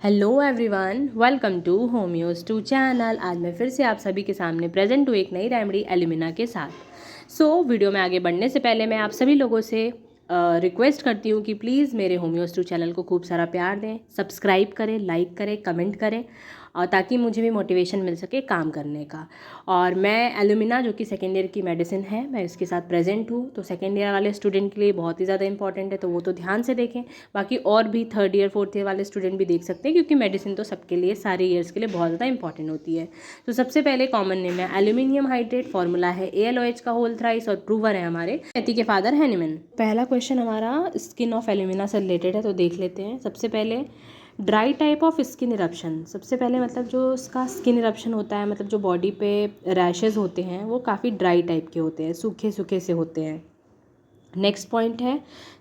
Hello everyone, welcome to homeos to channel. आज मैं फिर से आप सभी के सामने प्रेजेंट हूँ एक नई रेमेडी एलिमिना के साथ। वीडियो में आगे बढ़ने से पहले मैं आप सभी लोगों से रिक्वेस्ट करती हूँ कि प्लीज़ मेरे होम्योस टू चैनल को खूब सारा प्यार दें, सब्सक्राइब करें, लाइक करें, कमेंट करें, और ताकि मुझे भी मोटिवेशन मिल सके काम करने का। और मैं एलुमिना जो कि सेकेंड ईयर की मेडिसिन है, मैं इसके साथ प्रेजेंट हूँ। तो सेकेंड ईयर वाले स्टूडेंट के लिए बहुत ही ज़्यादा इंपॉर्टेंट है, तो वो तो ध्यान से देखें। बाकी और भी थर्ड ईयर फोर्थ ईयर वाले स्टूडेंट भी देख सकते हैं, क्योंकि मेडिसिन तो सबके लिए, सारे ईयर्स के लिए बहुत ज़्यादा इंपॉर्टेंट होती है। तो सबसे पहले कॉमन नेम है एल्यूमिनियम हाइड्रेट, फॉर्मूला है AlOH का होल थ्राइस, और प्रूवर है हमारे एथी के फादर हैनिमन। पहला क्वेश्चन हमारा स्किन ऑफ एल्यूमिना से रिलेटेड है, तो देख लेते हैं। सबसे पहले dry type of skin eruption. सबसे पहले मतलब जो उसका स्किन इरप्शन होता है, मतलब जो बॉडी पे रैशेज होते हैं, वो काफ़ी ड्राई टाइप के होते हैं, सूखे सूखे से होते हैं। नेक्स्ट पॉइंट है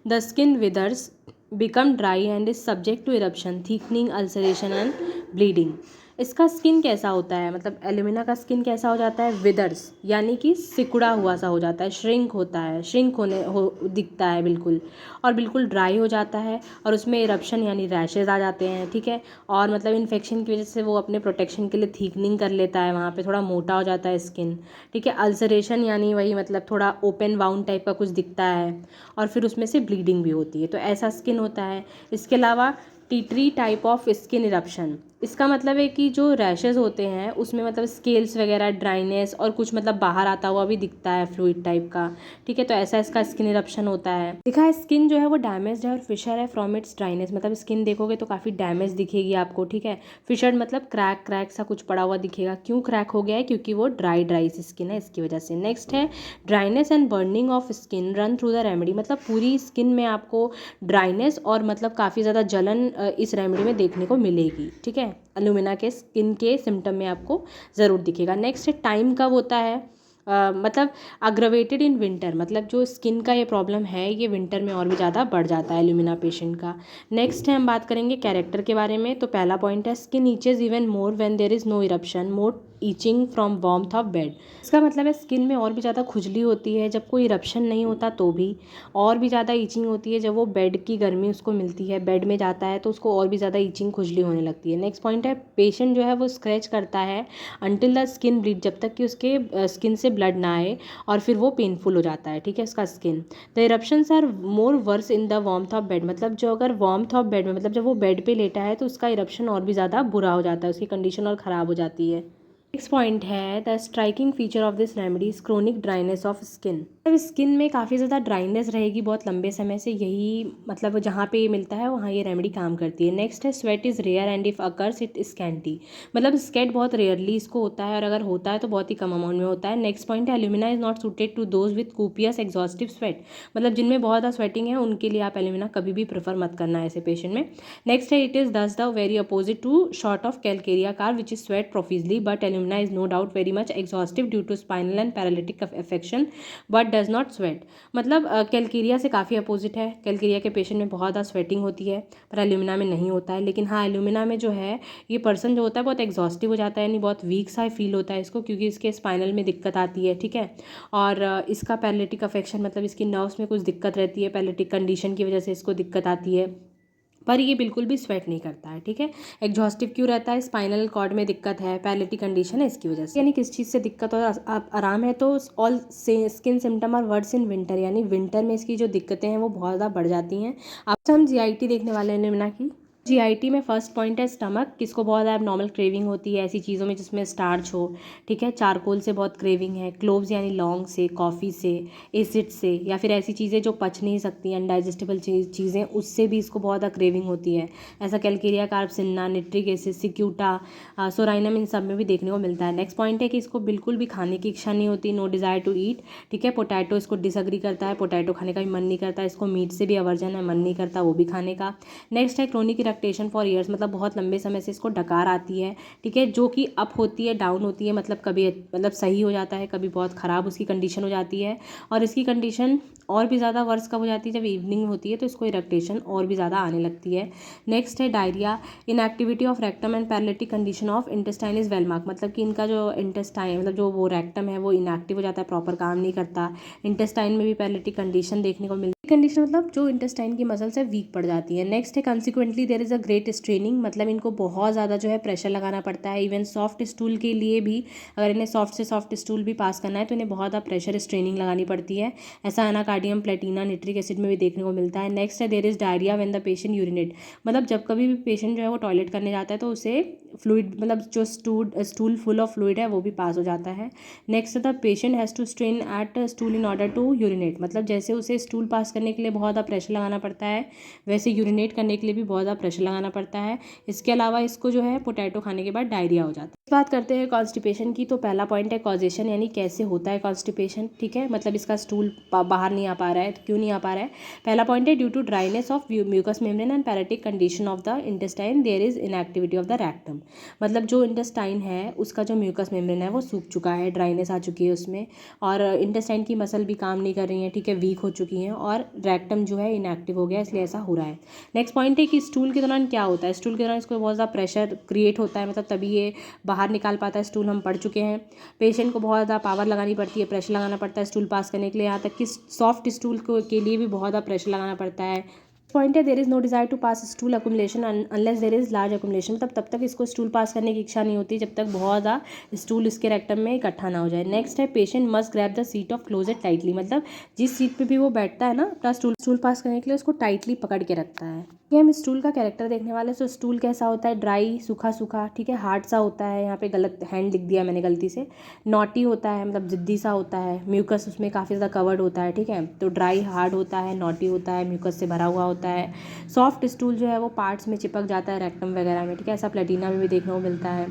the skin withers become dry and is subject to eruption, thickening, ulceration and bleeding. इसका स्किन कैसा होता है, मतलब एल्यूमिना का स्किन कैसा हो जाता है, विदर्स यानी कि सिकुड़ा हुआ सा हो जाता है, श्रिंक होता है, श्रिंक दिखता है बिल्कुल, और बिल्कुल ड्राई हो जाता है, और उसमें इरप्शन यानी रैशेज आ जाते हैं। ठीक है, और मतलब इन्फेक्शन की वजह से वो अपने प्रोटेक्शन के लिए थीकनिंग कर लेता है, वहाँ पे थोड़ा मोटा हो जाता है स्किन। ठीक है, अल्सरेशन यानी वही मतलब थोड़ा ओपन वाउंड टाइप का कुछ दिखता है, और फिर उसमें से ब्लीडिंग भी होती है। तो ऐसा स्किन होता है। इसके अलावा टीटरी टाइप ऑफ स्किन इरप्शन, इसका मतलब है कि जो रैशेज होते हैं उसमें मतलब स्केल्स वगैरह, ड्राइनेस, और कुछ मतलब बाहर आता हुआ भी दिखता है, फ्लूइड टाइप का। ठीक है, तो ऐसा इसका स्किन इरप्शन होता है। दिखा है स्किन जो है वो डैमेज है और फिशर है फ्रॉम इट्स ड्राइनेस, मतलब स्किन देखोगे तो काफ़ी डैमेज दिखेगी आपको। ठीक है, फिशर मतलब क्रैक क्रैक सा कुछ पड़ा हुआ दिखेगा। क्यों क्रैक हो गया है, क्योंकि वो ड्राई सी स्किन है, इसकी वजह से। नेक्स्ट है dryness and burning of skin run through the remedy, मतलब पूरी स्किन में आपको ड्राइनेस और मतलब काफ़ी ज़्यादा जलन इस रेमेडी में देखने को मिलेगी। ठीक है, एल्यूमिना के स्किन के सिम्टम में आपको ज़रूर दिखेगा। नेक्स्ट है टाइम कब होता है, मतलब अग्रवेटेड इन विंटर, मतलब जो स्किन का ये प्रॉब्लम है ये विंटर में और भी ज़्यादा बढ़ जाता है एल्यूमिना पेशेंट का। नेक्स्ट है हम बात करेंगे कैरेक्टर के बारे में। तो पहला पॉइंट है skin itches even more when there is no eruption, more itching from warmth of bed. इसका मतलब है स्किन में और भी ज़्यादा खुजली होती है जब कोई इरप्शन नहीं होता, तो भी और भी ज़्यादा ईचिंग होती है जब वो बेड की गर्मी उसको मिलती है, बेड में जाता है तो उसको और भी ज़्यादा ईचिंग खुजली होने लगती है। नेक्स्ट पॉइंट है पेशेंट जो है वो स्क्रैच करता है अंटिल द स्किन ब्लीड, जब तक कि उसके स्किन से ब्लड ना आए, और फिर वो पेनफुल हो जाता है। ठीक है, इसका skin. The eruptions are more worse in the warmth of bed, मतलब जो अगर वार्मथ ऑफ बेड में, मतलब जब वो बेड पे लेटा है तो उसका इरप्शन और भी ज़्यादा बुरा हो जाता है, उसकी कंडीशन और ख़राब हो जाती है। नेक्स्ट पॉइंट है the striking feature of this remedy is chronic dryness of skin, मतलब स्किन में काफ़ी ज़्यादा ड्राइनेस रहेगी बहुत लंबे समय से, यही मतलब जहाँ पे ये मिलता है वहाँ ये रेमेडी काम करती है। नेक्स्ट है sweat is rare and if occurs it scanty, मतलब स्वेट बहुत रेयरली इसको होता है, और अगर होता है तो बहुत ही कम अमाउंट में होता है। नेक्स्ट पॉइंट है alumina is not suited to those with copious exhaustive sweat, मतलब जिनमें बहुत ज़्यादा स्वेटिंग है उनके लिए आप एल्यूमिना कभी भी प्रेफर मत करना ऐसे पेशेंट में। नेक्स्ट है it is this the very opposite to short of Calcarea carb which is sweat profusely, but alumina is no doubt very much exhaustive due to spinal and paralytic affection but does not sweat, मतलब Calcarea से काफ़ी opposite है। Calcarea के patient में बहुत ज़्यादा sweating होती है, पर एल्यूमिना में नहीं होता है। लेकिन हाँ, एल्यूमिना में जो है ये पर्सन जो होता है बहुत एग्जॉस्टिव हो जाता है, यानी बहुत वीक सा फील होता है इसको, क्योंकि इसके स्पाइनल में दिक्कत आती है। ठीक है, और इसका पैरालिटिक अफेक्शन, मतलब इसकी नर्व्स में कुछ दिक्कत रहती है, पैरालिटिक कंडीशन की वजह से इसको दिक्कत आती है, पर ये बिल्कुल भी स्वेट नहीं करता है। ठीक है, एग्जॉस्टिव क्यों रहता है, स्पाइनल कॉर्ड में दिक्कत है, पैरालिटिक कंडीशन है, इसकी वजह से। यानी किस चीज़ से दिक्कत और आराम है, तो all skin symptom are worse in winter, यानी विंटर में इसकी जो दिक्कतें हैं वो बहुत ज़्यादा बढ़ जाती हैं। अब हम GIT देखने वाले हैं निम्ना की। GIT में फर्स्ट पॉइंट है स्टमक, किसको बहुत ज़्यादा नॉर्मल क्रेविंग होती है ऐसी चीज़ों में जिसमें स्टार्च हो। ठीक है, चारकोल से बहुत क्रेविंग है, क्लोव्स यानी लौंग से, कॉफ़ी से, एसिड से, या फिर ऐसी चीज़ें जो पच नहीं सकती, अनडाइजेस्टेबल चीज़ें, उससे भी इसको बहुत ज़्यादा क्रेविंग होती है। ऐसा कैलकेरिया कार्बसिन्ना, निट्रिक एसिड, सिक्यूटा, सोराइनम, इन सब में भी देखने को मिलता है। नेक्स्ट पॉइंट है कि इसको बिल्कुल भी खाने की इच्छा नहीं होती, नो डिज़ायर टू ईट। ठीक है, पोटैटो इसको डिसअग्री करता है, पोटैटो खाने का भी मन नहीं करता, इसको मीट से भी अवर्जन है, मन नहीं करता वो भी खाने का। नेक्स्ट है क्रोनिक इरेक्टेशन फॉर ईयर्स, मतलब बहुत लंबे समय से इसको डकार आती है। ठीक है, जो कि अप होती है, डाउन होती है, मतलब कभी मतलब सही हो जाता है, कभी बहुत ख़राब उसकी कंडीशन हो जाती है, और इसकी कंडीशन और भी ज़्यादा वर्स कब हो जाती है, जब इवनिंग होती है तो इसको इरेक्टेशन और भी ज़्यादा आने लगती है। नेक्स्ट है diarrhoea, inactivity of rectum and paralytic condition of intestine is well mark, मतलब कि इनका जो इंटेस्टाइन, मतलब जो वो रेक्टम है वो इनएक्टिव हो जाता है, प्रॉपर काम नहीं करता। इंटेस्टाइन में भी पैरालिटिक कंडीशन देखने को मिलती है। कंडीशन मतलब जो इंटेस्टाइन की मसल्स है वीक पड़ जाती है। नेक्स्ट है consequently there is a great straining, मतलब इनको बहुत ज़्यादा जो है प्रेशर लगाना पड़ता है। इवन सॉफ्ट स्टूल के लिए भी, अगर इन्हें सॉफ्ट से सॉफ्ट स्टूल भी पास करना है तो इन्हें बहुत ज़्यादा प्रेशर स्ट्रेनिंग लगानी पड़ती है। ऐसा एनाकार्डियम प्लेटिना निट्रिक एसिड में भी देखने को मिलता है। नेक्स्ट है there is diarrhoea when the patient urinate, मतलब जब कभी भी पेशेंट जो है वो टॉयलेट करने जाता है तो उसे फ्लूइड, मतलब जो स्टूल फुल ऑफ फ्लूइड है वो भी पास हो जाता है। Next the patient has to strain at stool in order to urinate, मतलब जैसे उसे स्टूल पास करने के लिए बहुत ज़्यादा प्रेशर लगाना पड़ता है वैसे यूरिनेट करने के लिए भी बहुत ज़्यादा प्रेशर लगाना पड़ता है। इसके अलावा इसको जो है पोटैटो खाने के बाद डायरिया हो जाता है। बात करते हैं कॉन्स्टिपेशन की, तो पहला पॉइंट है कॉजेशन, यानी कैसे होता है कॉन्स्टिपेशन। ठीक है, मतलब इसका स्टूल बाहर नहीं आ पा रहा है तो क्यों नहीं आ पा रहा है। पहला पॉइंट है due to dryness of mucous membrane and paretic condition of the intestine there is inactivity of the rectum, मतलब जो इंटेस्टाइन है उसका जो म्यूकस मेम्ब्रेन है वो सूख चुका है, ड्राइनेस आ चुकी है उसमें, और इंटेस्टाइन की मसल भी काम नहीं कर रही है, ठीक है, वीक हो चुकी हैं, और रेक्टम जो है इनएक्टिव हो गया, इसलिए ऐसा हो रहा है। नेक्स्ट पॉइंट है कि स्टूल के दौरान क्या होता है। स्टूल के दौरान इसको बहुत ज़्यादा प्रेशर क्रिएट होता है, मतलब तभी ये बाहर निकाल पाता है स्टूल, हम पढ़ चुके हैं। पेशेंट को बहुत ज़्यादा पावर लगानी पड़ती है, प्रेशर लगाना पड़ता है स्टूल पास करने के लिए, यहाँ तक कि सॉफ्ट स्टूल के लिए भी बहुत ज़्यादा प्रेशर लगाना पड़ता है। पॉइंट है there is no desire to pass stool accumulation unless there is large accumulation, मतलब तब तक इसको स्टूल पास करने की इच्छा नहीं होती जब तक बहुत ज़्यादा स्टूल इसके रेक्टम में इकट्ठा ना हो जाए। नेक्स्ट है patient must grab the seat of closet tightly, मतलब जिस सीट पे भी वो बैठता है ना अपना स्टूल पास करने के लिए उसको टाइटली पकड़ के रखता है। ये हम स्टूल का कैरेक्टर देखने वाले, तो स्टूल कैसा होता है, ड्राई सूखा सूखा, ठीक है, हार्ड सा होता है, यहाँ पे गलत हैंड लिख दिया मैंने गलती से, नॉटी होता है मतलब जिद्दी सा होता है, म्यूकस उसमें काफ़ी ज़्यादा कवर्ड होता है, ठीक है, तो ड्राई हार्ड होता है, नॉटी होता है, म्यूकस से भरा हुआ होता है। सॉफ्ट स्टूल जो है वो पार्ट्स में चिपक जाता है रेक्टम वगैरह में, ठीक है, ऐसा प्लेटिना में भी देखने को मिलता है।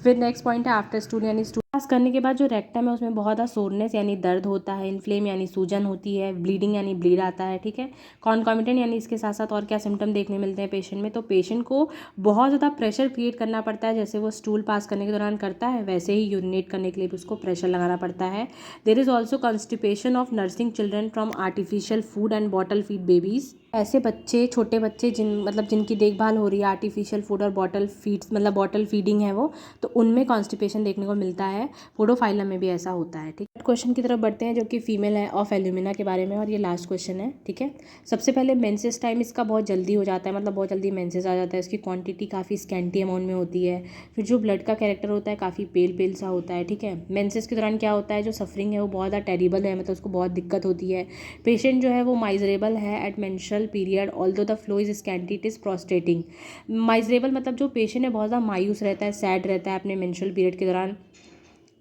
फिर नेक्स्ट पॉइंट है आफ्टर स्टूल, यानी स्टूल पास करने के बाद जो रेक्टम है उसमें बहुत ज़्यादा सोरनेस यानी दर्द होता है, इन्फ्लेम यानी सूजन होती है, ब्लीडिंग यानी ब्लीड आता है, ठीक है, कॉन्कॉमिटेंट यानी इसके साथ साथ और क्या सिम्टम देखने मिलते हैं पेशेंट में, तो पेशेंट को बहुत ज़्यादा प्रेशर क्रिएट करना पड़ता है, जैसे वो स्टूल पास करने के दौरान करता है वैसे ही यूरिनेट करने के लिए भी उसको प्रेशर लगाना पड़ता है। There is also constipation of nursing children from artificial food and bottle feed babies, ऐसे बच्चे, छोटे बच्चे जिनकी देखभाल हो रही है आर्टिफिशियल फूड और बॉटल फीड्स, मतलब बॉटल फीडिंग है वो, तो उनमें कॉन्स्टिपेशन देखने को मिलता है। पोडोफाइलम में भी ऐसा होता है। ठीक है, क्वेश्चन की तरफ बढ़ते हैं जो कि फीमेल है ऑफ एल्यूमिना के बारे में, और ये लास्ट क्वेश्चन है। ठीक है, सबसे पहले मेंसेस टाइम इसका बहुत जल्दी हो जाता है, मतलब बहुत जल्दी मेंसेस आ जाता है, इसकी क्वांटिटी काफ़ी स्कैंटी अमाउंट में होती है। फिर जो ब्लड का कैरेक्टर होता है काफ़ी पेल पेल सा होता है। ठीक है, मेंसेस के दौरान क्या होता है, जो सफरिंग है वो बहुत ज़्यादा टेरिबल है, मतलब उसको बहुत दिक्कत होती है। पेशेंट जो है वो माइजरेबल है at menstrual period although the flow is scanty it is prostrating. Miserable मतलब जो पेशेंट है बहुत ज़्यादा मायूस रहता है, सैड रहता है अपने मेंस्ट्रुअल पीरियड के दौरान,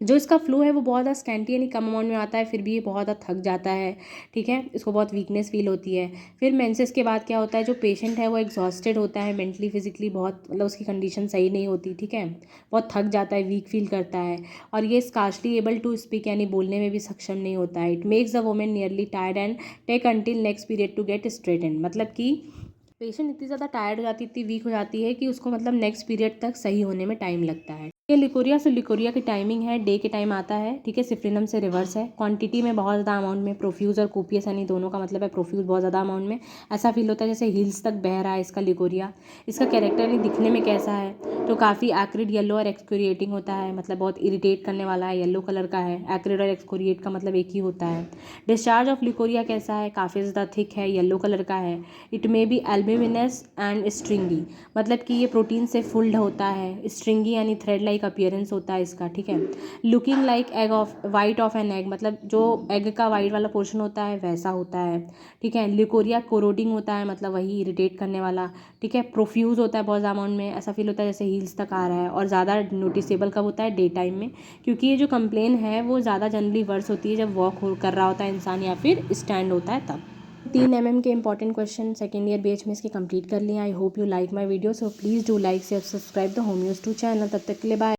जो इसका फ्लो है वो बहुत ज़्यादा स्कैंटी यानी कम अमाउंट में आता है, फिर भी ये बहुत ज़्यादा थक जाता है। ठीक है, इसको बहुत वीकनेस फील होती है। फिर मेंसेस के बाद क्या होता है, जो पेशेंट है वो एग्जॉस्टेड होता है मेंटली फिजिकली, बहुत मतलब उसकी कंडीशन सही नहीं होती। ठीक है, बहुत थक जाता है, वीक फील करता है, और ये स्कार्सली एबल टू स्पीक यानी बोलने में भी सक्षम नहीं होता है। It makes the women nearly tired and take until next period to get straightened, मतलब कि पेशेंट इतनी ज़्यादा टायर्ड हो जाती है, इतनी वीक हो जाती है कि उसको मतलब नेक्स्ट पीरियड तक सही होने में टाइम लगता है। ये लिकोरिया, से लिकोरिया की टाइमिंग है डे के टाइम आता है। ठीक है, सिफ्रिनम से रिवर्स है, क्वांटिटी में बहुत ज़्यादा अमाउंट में, प्रोफ्यूज और कोपियस यानी दोनों का मतलब है, प्रोफ्यूज बहुत ज़्यादा अमाउंट में, ऐसा फील होता है जैसे हिल्स तक बह रहा है इसका लिकोरिया। इसका कैरेक्टर यानी दिखने में कैसा है, तो काफ़ी एक्रिड येलो और एक्सकोरिएटिंग होता है, मतलब बहुत इरिटेट करने वाला है, येलो कलर का है। एक्रिड और एक्सकोरिएट का मतलब एक ही होता है। डिस्चार्ज ऑफ लिकोरिया कैसा है, काफ़ी ज़्यादा थिक है, येलो कलर का है। It may be albuminous and स्ट्रिंगी, मतलब कि ये प्रोटीन से फुल्ड होता है। स्ट्रिंगी यानी थ्रेड लाइक अपीयरेंस होता है इसका। ठीक है, looking like egg of white of an egg, मतलब जो एग का वाइट वाला पोर्शन होता है वैसा होता है। ठीक है, लिकोरिया कोरोडिंग होता है, मतलब वही इरिटेट करने वाला। ठीक है, प्रोफ्यूज होता है बहुत ज़्यादा अमाउंट में, ऐसा फील होता है जैसे हील्स तक आ रहा है, और ज़्यादा नोटिसेबल कब होता है, डे टाइम में, क्योंकि ये जो कंप्लेन है वो ज़्यादा जनरली वर्स होती है जब वॉक कर रहा होता है इंसान या फिर स्टैंड होता है तब। 3 के important question second year batch में इसके कंप्लीट कर लिए। I hope you like my video, so please do like share subscribe the home news 2 channel. तब तक के लिए बाय।